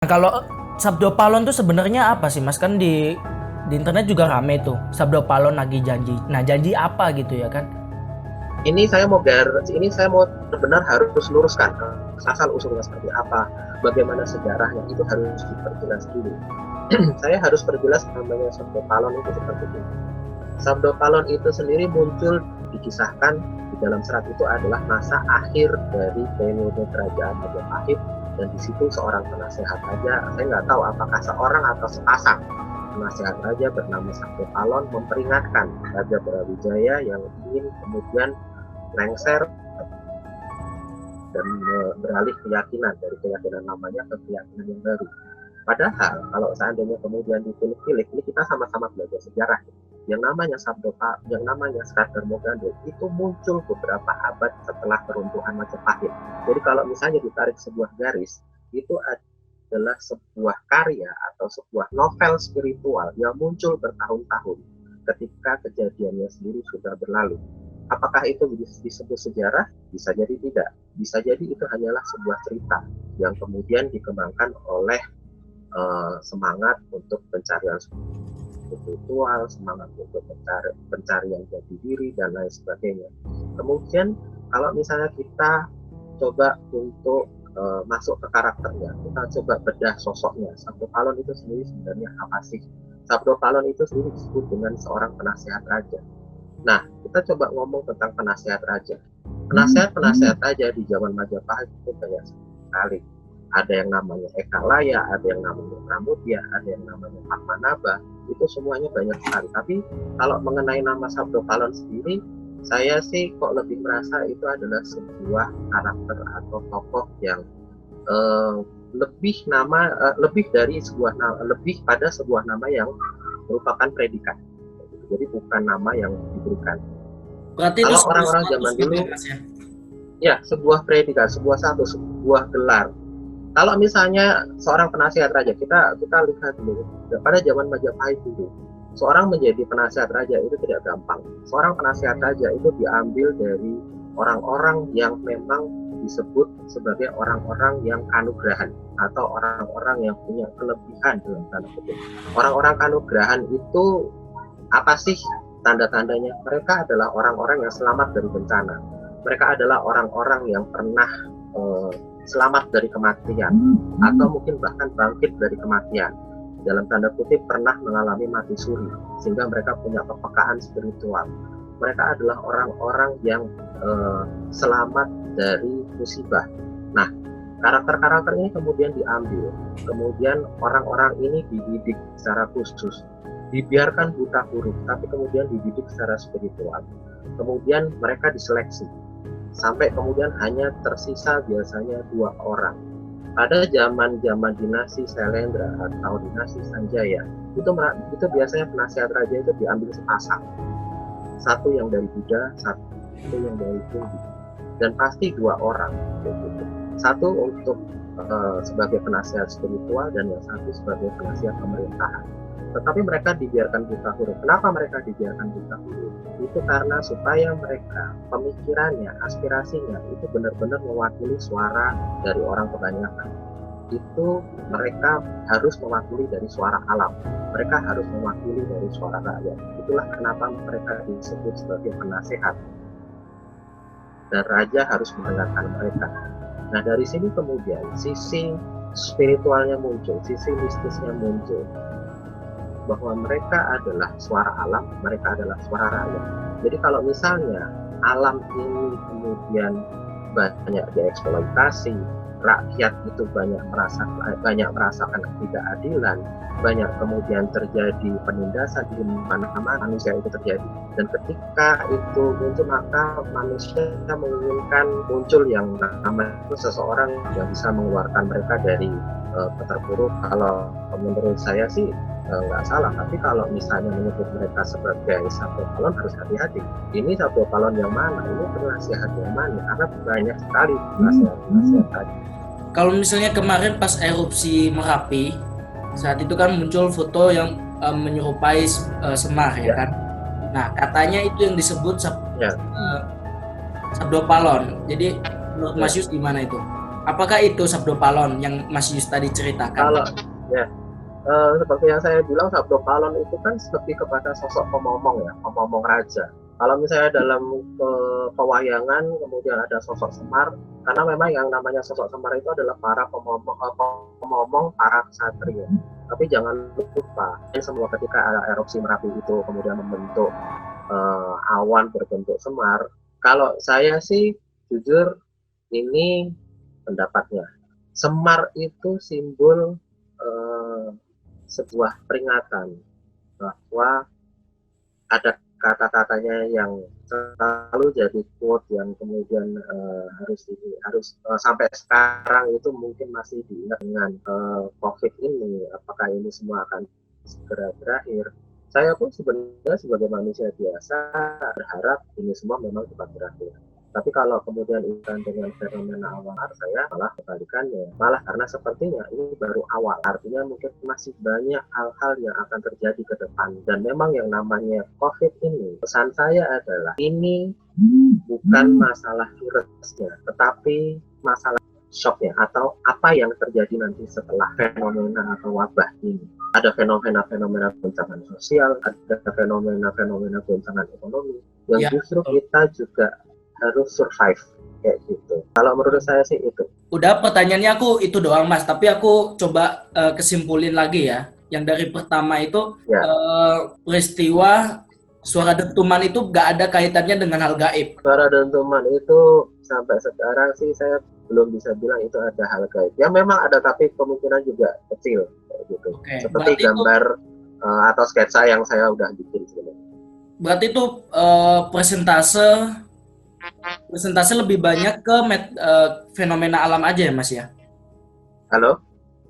Nah, kalau Sabdo Palon tuh sebenarnya apa sih Mas? Kan di internet juga rame tuh. Sabdo Palon lagi janji. Nah, janji apa gitu ya kan? Ini saya mau benar harus luruskan asal usulnya seperti apa, bagaimana sejarahnya itu harus diperjelas dulu. Saya harus perjelas namanya Sabdo Palon itu seperti ini. Sabdo Palon itu sendiri muncul dikisahkan di dalam serat itu adalah masa akhir dari periode kerajaan Majapahit, dan di situ seorang penasehat raja, saya nggak tahu apakah seorang atau sepasang penasehat raja bernama Sabdo Palon memperingatkan Raja Brawijaya yang ingin kemudian lengser dan beralih keyakinan dari keyakinan lamanya ke keyakinan yang baru. Padahal kalau seandainya kemudian ditilik-tilik, ini kita sama-sama belajar sejarah. Yang namanya yang namanya Serat Darmogandul itu muncul beberapa abad setelah keruntuhan Majapahit. Jadi kalau misalnya ditarik sebuah garis, itu adalah sebuah karya atau sebuah novel spiritual yang muncul bertahun-tahun ketika kejadiannya sendiri sudah berlalu. Apakah itu disebut sejarah? Bisa jadi tidak. Bisa jadi itu hanyalah sebuah cerita yang kemudian dikembangkan oleh semangat untuk pencarian spiritual, semangat untuk pencarian jati diri, dan lain sebagainya. Kemudian kalau misalnya kita coba untuk masuk ke karakternya, kita coba bedah sosoknya. Sabdo Palon itu sendiri sebenarnya apa sih? Sabdo Palon itu sendiri disebut dengan seorang penasehat raja. Nah, kita coba ngomong tentang penasehat raja. Penasehat raja di zaman Majapahit itu banyak sekali. Ada yang namanya Eka Laya, ada yang namanya Pramudya, ada yang namanya Padmanaba. Itu semuanya banyak sekali. Tapi kalau mengenai nama Sabdo Palon sendiri, saya sih kok lebih merasa itu adalah sebuah karakter atau tokoh yang lebih dari sebuah nama, lebih pada sebuah nama yang merupakan predikat. Jadi bukan nama yang diberikan. Berarti itu Kalau orang-orang zaman dulu, ya sebuah predikat, sebuah gelar. Kalau misalnya seorang penasehat raja, kita lihat dulu pada zaman Majapahit dulu, seorang menjadi penasehat raja itu tidak gampang. Seorang penasehat raja itu diambil dari orang-orang yang memang disebut sebagai orang-orang yang kanugrahan atau orang-orang yang punya kelebihan dalam tanda kutip. Orang-orang kanugrahan itu apa sih tanda-tandanya? Mereka adalah orang-orang yang selamat dari bencana. Mereka adalah orang-orang yang pernah selamat dari kematian, atau mungkin bahkan bangkit dari kematian, dalam tanda kutip pernah mengalami mati suri, sehingga mereka punya kepekaan spiritual. Mereka adalah orang-orang yang selamat dari musibah. Nah, karakter-karakter ini kemudian diambil, kemudian orang-orang ini dididik secara khusus, dibiarkan buta huruf, tapi kemudian dididik secara spiritual. Kemudian mereka diseleksi, sampai kemudian hanya tersisa biasanya 2 orang. Pada zaman dinasti Sailendra atau dinasti Sanjaya, itu biasanya penasehat raja itu diambil sepasang. Satu yang dari Buddha, satu yang dari Hindu, dan pasti 2 orang. Satu untuk sebagai penasehat spiritual dan yang satu sebagai penasehat pemerintahan. Tetapi mereka dibiarkan buta huruf. Kenapa mereka dibiarkan buta huruf? Itu karena supaya mereka, pemikirannya, aspirasinya itu benar-benar mewakili suara dari orang kebanyakan. Itu mereka harus mewakili dari suara alam. Mereka harus mewakili dari suara rakyat. Itulah kenapa mereka disebut sebagai penasehat. Dan raja harus mendengarkan mereka. Nah, dari sini kemudian sisi spiritualnya muncul, sisi mistisnya muncul, bahwa mereka adalah suara alam, mereka adalah suara rakyat. Jadi kalau misalnya alam ini kemudian banyak dieksploitasi, rakyat itu banyak merasakan ketidakadilan, banyak kemudian terjadi penindasan di mana-mana manusia itu terjadi. Dan ketika itu muncul, maka manusia menginginkan muncul yang namanya seseorang yang bisa mengeluarkan mereka dari keterpuruk. Kalau menurut saya sih nggak salah, tapi kalau misalnya menyebut mereka sebagai Sabdo Palon harus hati-hati. Ini Sabdo Palon yang mana? Ini penasehat yang mana? Karena banyak sekali penasehat tadi. Kalau misalnya kemarin pas erupsi Merapi, saat itu kan muncul foto yang menyerupai Semar ya kan. Nah, katanya itu yang disebut Sabdo Palon. Jadi menurut Mas Yus gimana itu? Apakah itu Sabdo Palon yang Mas Yus tadi ceritakan? Kalau ya seperti yang saya bilang, Sabdo Palon itu kan lebih kepada sosok pemomong ya, pemomong raja. Kalau misalnya dalam pewayangan kemudian ada sosok Semar, karena memang yang namanya sosok Semar itu adalah para pemomong para ksatria. Tapi jangan lupa, semua ketika erupsi Merapi itu kemudian membentuk awan berbentuk Semar. Kalau saya sih jujur ini pendapatnya, Semar itu simbol sebuah peringatan bahwa ada kata-katanya yang selalu jadi quote yang kemudian harus sampai sekarang itu mungkin masih diingat dengan COVID ini. Apakah ini semua akan segera berakhir? Saya pun sebenarnya sebagai manusia biasa berharap ini semua memang cepat berakhir. Tapi kalau kemudian ikan dengan fenomena awal, saya malah kebalikannya. Malah karena sepertinya ini baru awal. Artinya mungkin masih banyak hal-hal yang akan terjadi ke depan. Dan memang yang namanya COVID ini, pesan saya adalah ini bukan masalah virusnya, tetapi masalah shocknya atau apa yang terjadi nanti setelah fenomena atau wabah ini. Ada fenomena-fenomena goncangan sosial, ada fenomena-fenomena goncangan ekonomi yang justru kita juga harus survive kayak gitu. Kalau menurut saya sih itu. Udah, pertanyaannya aku itu doang Mas, tapi aku coba kesimpulin lagi ya. Yang dari pertama itu peristiwa suara dentuman itu gak ada kaitannya dengan hal gaib. Suara dentuman itu sampai sekarang sih saya belum bisa bilang itu ada hal gaib. Ya memang ada, tapi kemungkinan juga kecil kayak gitu. Seperti gambar atau sketsa yang saya udah bikin sebenarnya. Berarti itu persentase lebih banyak ke fenomena alam aja ya Mas ya? Halo?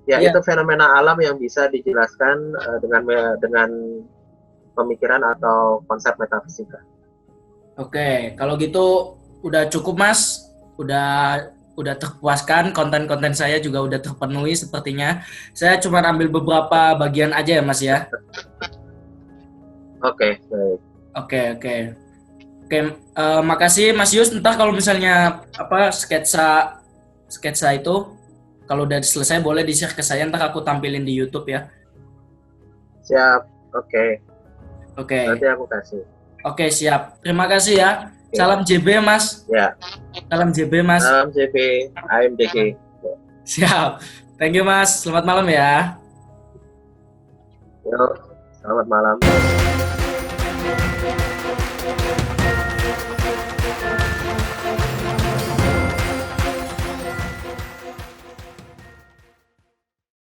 Ya, itu fenomena alam yang bisa dijelaskan dengan pemikiran atau konsep metafisika. Oke, kalau gitu udah cukup Mas, udah terpuaskan, konten-konten saya juga udah terpenuhi sepertinya. Saya cuma ambil beberapa bagian aja ya Mas ya. Oke, baik. Oke, makasih Mas Yus. Ntar kalau misalnya sketsa itu kalau udah selesai boleh di-share ke saya, ntar aku tampilin di YouTube ya. Siap, oke. Nanti aku kasih. Oke, siap. Terima kasih ya. Okay. Salam JB Mas. Ya. Salam JB Mas. Salam JB, AMDG. Siap. Thank you Mas. Selamat malam ya. Yo, selamat malam.